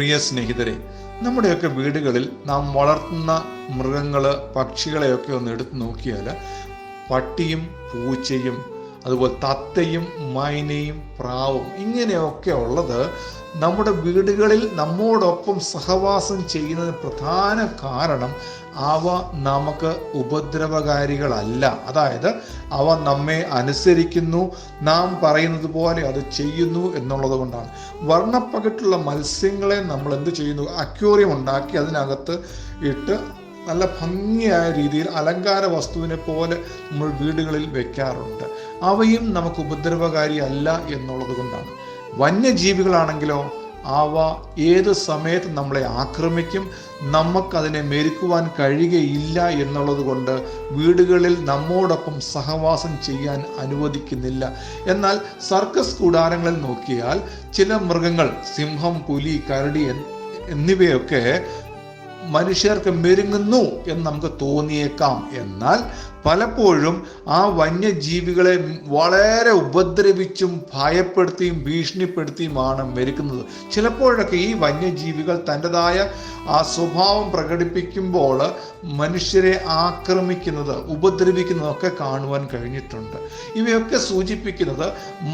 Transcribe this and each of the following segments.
പ്രിയ സ്നേഹിതരെ, നമ്മുടെയൊക്കെ വീടുകളിൽ നാം വളർത്തുന്ന മൃഗങ്ങള്, പക്ഷികളെയൊക്കെ ഒന്ന് എടുത്തു നോക്കിയാൽ പട്ടിയും പൂച്ചയും അതുപോലെ തത്തയും മൈനയും പ്രാവും ഇങ്ങനെയൊക്കെ ഉള്ളത് നമ്മുടെ വീടുകളിൽ നമ്മോടൊപ്പം സഹവാസം ചെയ്യുന്നതിന് പ്രധാന കാരണം അവ നമുക്ക് ഉപദ്രവകാരികളല്ല. അതായത് അവ നമ്മെ അനുസരിക്കുന്നു, നാം പറയുന്നത് പോലെ അത് ചെയ്യുന്നു എന്നുള്ളത് കൊണ്ടാണ്. വർണ്ണപ്പകിട്ടുള്ള മത്സ്യങ്ങളെ നമ്മൾ എന്ത് ചെയ്യുന്നു? അക്വേറിയം ഉണ്ടാക്കി അതിനകത്ത് ഇട്ട് നല്ല ഭംഗിയായ രീതിയിൽ അലങ്കാര വസ്തുവിനെ പോലെ നമ്മൾ വീടുകളിൽ വെക്കാറുണ്ട്. അവയും നമുക്ക് ഉപദ്രവകാരി അല്ല എന്നുള്ളത് കൊണ്ടാണ്. വന്യജീവികളാണെങ്കിലോ അവ ഏത് സമയത്ത് നമ്മളെ ആക്രമിക്കും, നമുക്കതിനെ മെരുക്കുവാൻ കഴിയുകയില്ല എന്നുള്ളത് കൊണ്ട് വീടുകളിൽ നമ്മോടൊപ്പം സഹവാസം ചെയ്യാൻ അനുവദിക്കുന്നില്ല. എന്നാൽ സർക്കസ് കൂടാരങ്ങളിൽ നോക്കിയാൽ ചില മൃഗങ്ങൾ, സിംഹം, പുലി, കരടി എന്നിവയൊക്കെ മനുഷ്യർക്ക് മെരുങ്ങുന്നു എന്ന് നമുക്ക് തോന്നിയേക്കാം. എന്നാൽ പലപ്പോഴും ആ വന്യജീവികളെ വളരെ ഉപദ്രവിച്ചും ഭയപ്പെടുത്തിയും ഭീഷണിപ്പെടുത്തിയുമാണ് മെരുക്കുന്നത്. ചിലപ്പോഴൊക്കെ ഈ വന്യജീവികൾ തൻ്റെതായ ആ സ്വഭാവം പ്രകടിപ്പിക്കുമ്പോൾ മനുഷ്യരെ ആക്രമിക്കുന്നത്, ഉപദ്രവിക്കുന്നതൊക്കെ കാണുവാൻ കഴിഞ്ഞിട്ടുണ്ട്. ഇവയൊക്കെ സൂചിപ്പിക്കുന്നത്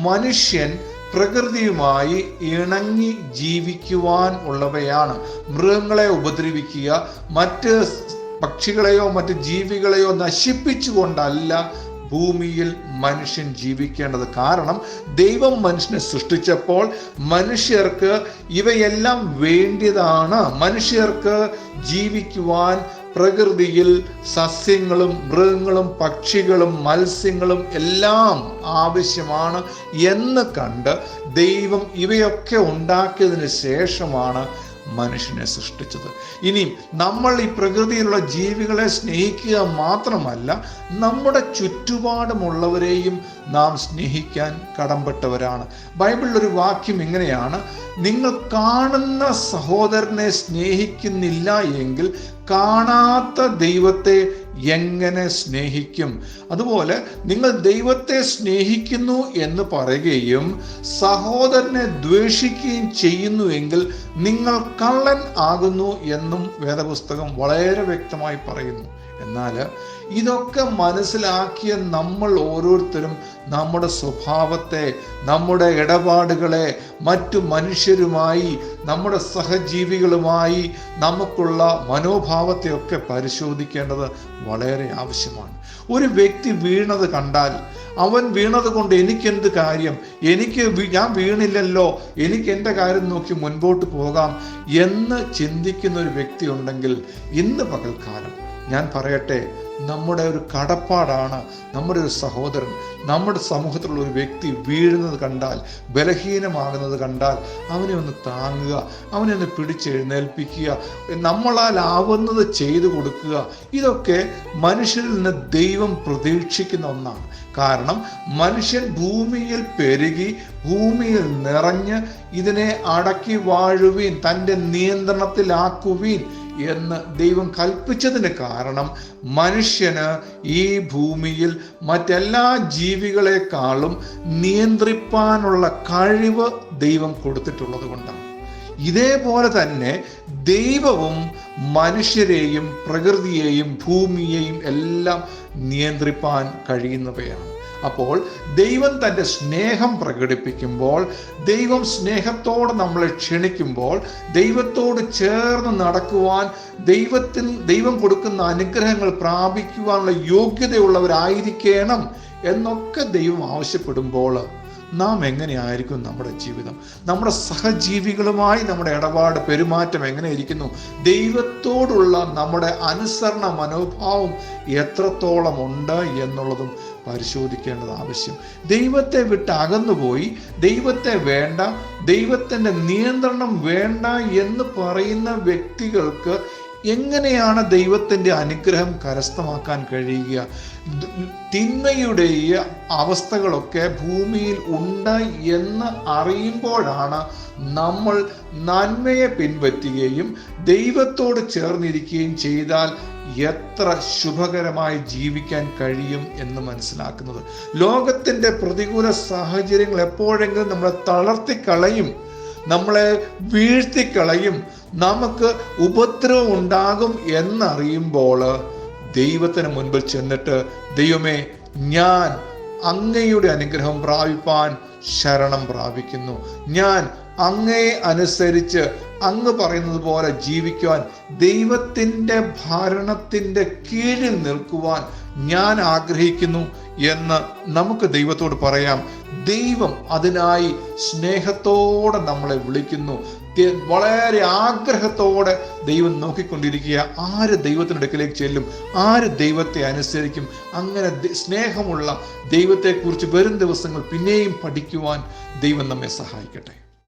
മനുഷ്യൻ പ്രകൃതിയുമായി ഇണങ്ങി ജീവിക്കുവാൻ ഉള്ളവയാണ്. മൃഗങ്ങളെ ഉപദ്രവിക്കുക, മറ്റ് പക്ഷികളെയോ മറ്റ് ജീവികളെയോ നശിപ്പിച്ചുകൊണ്ടല്ല ഭൂമിയിൽ മനുഷ്യൻ ജീവിക്കേണ്ടത്. കാരണം ദൈവം മനുഷ്യനെ സൃഷ്ടിച്ചപ്പോൾ മനുഷ്യർക്ക് ഇവയെല്ലാം വേണ്ടിയതാണ്. മനുഷ്യർക്ക് ജീവിക്കുവാൻ പ്രകൃതിയിൽ സസ്യങ്ങളും മൃഗങ്ങളും പക്ഷികളും മത്സ്യങ്ങളും എല്ലാം ആവശ്യമാണ് എന്ന് കണ്ട് ദൈവം ഇവയൊക്കെ ഉണ്ടാക്കിയതിന് ശേഷമാണ് മനുഷ്യനെ സൃഷ്ടിച്ചത്. ഇനി നമ്മൾ ഈ പ്രകൃതിയിലുള്ള ജീവികളെ സ്നേഹിക്കുക മാത്രമല്ല, നമ്മുടെ ചുറ്റുപാടുമുള്ളവരെയും നാം സ്നേഹിക്കാൻ കടംപെട്ടവരാണ്. ബൈബിളിലൊരു വാക്യം ഇങ്ങനെയാണ്: നിങ്ങൾ കാണുന്ന സഹോദരനെ സ്നേഹിക്കുന്നില്ല എങ്കിൽ കാണാത്ത ദൈവത്തെ എങ്ങനെ സ്നേഹിക്കും? അതുപോലെ നിങ്ങൾ ദൈവത്തെ സ്നേഹിക്കുന്നു എന്ന് പറയുകയും സഹോദരനെ ദ്വേഷിക്കുകയും ചെയ്യുന്നുവെങ്കിൽ നിങ്ങൾ കള്ളൻ ആകുന്നു എന്നും വേദപുസ്തകം വളരെ വ്യക്തമായി പറയുന്നു. എന്നാൽ ഇതൊക്കെ മനസ്സിലാക്കിയ നമ്മൾ ഓരോരുത്തരും നമ്മുടെ സ്വഭാവത്തെ, നമ്മുടെ ഇടപാടുകളെ മറ്റു മനുഷ്യരുമായി, നമ്മുടെ സഹജീവികളുമായി നമുക്കുള്ള മനോഭാവത്തെയൊക്കെ പരിശോധിക്കേണ്ടത് വളരെ ആവശ്യമാണ്. ഒരു വ്യക്തി വീണത് കണ്ടാൽ അവൻ വീണത് കൊണ്ട് എനിക്കെന്ത് കാര്യം, ഞാൻ വീണില്ലല്ലോ, എനിക്ക് എൻ്റെ കാര്യം നോക്കി മുൻപോട്ട് പോകാം എന്ന് ചിന്തിക്കുന്ന ഒരു വ്യക്തി ഉണ്ടെങ്കിൽ ഇന്ന് പകൽക്കാലം ഞാൻ പറയട്ടെ, നമ്മുടെ ഒരു കടപ്പാടാണ് നമ്മുടെ ഒരു സഹോദരൻ, നമ്മുടെ സമൂഹത്തിലുള്ള ഒരു വ്യക്തി വീഴുന്നത് കണ്ടാൽ, ബലഹീനമാകുന്നത് കണ്ടാൽ അവനെ ഒന്ന് താങ്ങുക, അവനെ ഒന്ന് പിടിച്ചെഴുന്നേൽപ്പിക്കുക, നമ്മളാൽ ആവുന്നത് ചെയ്തു കൊടുക്കുക. ഇതൊക്കെ മനുഷ്യരിൽ നിന്ന് ദൈവം പ്രതീക്ഷിക്കുന്ന ഒന്നാണ്. കാരണം മനുഷ്യൻ ഭൂമിയിൽ പെരുകി, ഭൂമിയിൽ നിറഞ്ഞ് ഇതിനെ അടക്കി വാഴുവീൻ, തൻ്റെ നിയന്ത്രണത്തിലാക്കുവീൻ എന്ന് ദൈവം കൽപ്പിച്ചതിന് കാരണം മനുഷ്യന് ഈ ഭൂമിയിൽ മറ്റെല്ലാ ജീവികളെക്കാളും നിയന്ത്രിപ്പാനുള്ള കഴിവ് ദൈവം കൊടുത്തിട്ടുള്ളത് കൊണ്ടാണ്. ഇതേപോലെ തന്നെ ദൈവവും മനുഷ്യരെയും പ്രകൃതിയെയും ഭൂമിയെയും എല്ലാം നിയന്ത്രിപ്പാൻ കഴിയുന്നവയാണ്. അപ്പോൾ ദൈവം തൻ്റെ സ്നേഹം പ്രകടിപ്പിക്കുമ്പോൾ, ദൈവം സ്നേഹത്തോടെ നമ്മളെ ക്ഷണിക്കുമ്പോൾ, ദൈവത്തോട് ചേർന്ന് നടക്കുവാൻ, ദൈവം കൊടുക്കുന്ന അനുഗ്രഹങ്ങൾ പ്രാപിക്കുവാനുള്ള യോഗ്യതയുള്ളവരായിരിക്കണം എന്നൊക്കെ ദൈവം ആവശ്യപ്പെടുമ്പോൾ നാം എങ്ങനെയായിരിക്കും നമ്മുടെ ജീവിതം? നമ്മുടെ സഹജീവികളുമായി നമ്മുടെ ഇടപാട്, പെരുമാറ്റം എങ്ങനെ ഇരിക്കുന്നു? ദൈവത്തോടുള്ള നമ്മുടെ അനുസരണ മനോഭാവം എത്രത്തോളം ഉണ്ട് എന്നുള്ളതും പരിശോധിക്കേണ്ടത് ആവശ്യം. ദൈവത്തെ വിട്ട് അകന്നുപോയി, ദൈവത്തെ വേണ്ട, ദൈവത്തിൻ്റെ നിയന്ത്രണം വേണ്ട എന്ന് പറയുന്ന വ്യക്തികൾക്ക് എങ്ങനെയാണ് ദൈവത്തിൻ്റെ അനുഗ്രഹം കരസ്ഥമാക്കാൻ കഴിയുക? തിന്മയുടെ അവസ്ഥകളൊക്കെ ഭൂമിയിൽ ഉണ്ട് എന്ന് അറിയുമ്പോഴാണ് നമ്മൾ നന്മയെ പിൻപറ്റുകയും ദൈവത്തോട് ചേർന്നിരിക്കുകയും ചെയ്താൽ എത്ര ശുഭകരമായി ജീവിക്കാൻ കഴിയും എന്ന് മനസ്സിലാക്കുന്നത്. ലോകത്തിൻ്റെ പ്രതികൂല സാഹചര്യങ്ങൾ എപ്പോഴെങ്കിലും നമ്മളെ തളർത്തിക്കളയും. നമ്മളെ വീഴ്ത്തിക്കളയും, നമുക്ക് ഉപദ്രവം ഉണ്ടാകും എന്നറിയുമ്പോൾ ദൈവത്തിന് മുൻപിൽ ചെന്നിട്ട്, ദൈവമേ, ഞാൻ അങ്ങയുടെ അനുഗ്രഹം പ്രാപിപ്പാൻ ശരണം പ്രാപിക്കുന്നു, ഞാൻ അങ്ങയെ അനുസരിച്ച് അങ്ങ് പറയുന്നത് പോലെ ജീവിക്കുവാൻ, ദൈവത്തിൻ്റെ ഭരണത്തിൻ്റെ കീഴിൽ നിൽക്കുവാൻ ഞാൻ ആഗ്രഹിക്കുന്നു എന്ന് നമുക്ക് ദൈവത്തോട് പറയാം. ദൈവം അതിനായി സ്നേഹത്തോടെ നമ്മളെ വിളിക്കുന്നു. വളരെ ആഗ്രഹത്തോടെ ദൈവം നോക്കിക്കൊണ്ടിരിക്കുക. ആര് ദൈവത്തിൻ്റെ അടുക്കലേക്ക് ചെല്ലും? ആര് ദൈവത്തെ അനുസരിക്കും? അങ്ങനെ സ്നേഹമുള്ള ദൈവത്തെക്കുറിച്ച് വരും ദിവസങ്ങൾ പിന്നെയും പഠിക്കുവാൻ ദൈവം നമ്മെ സഹായിക്കട്ടെ.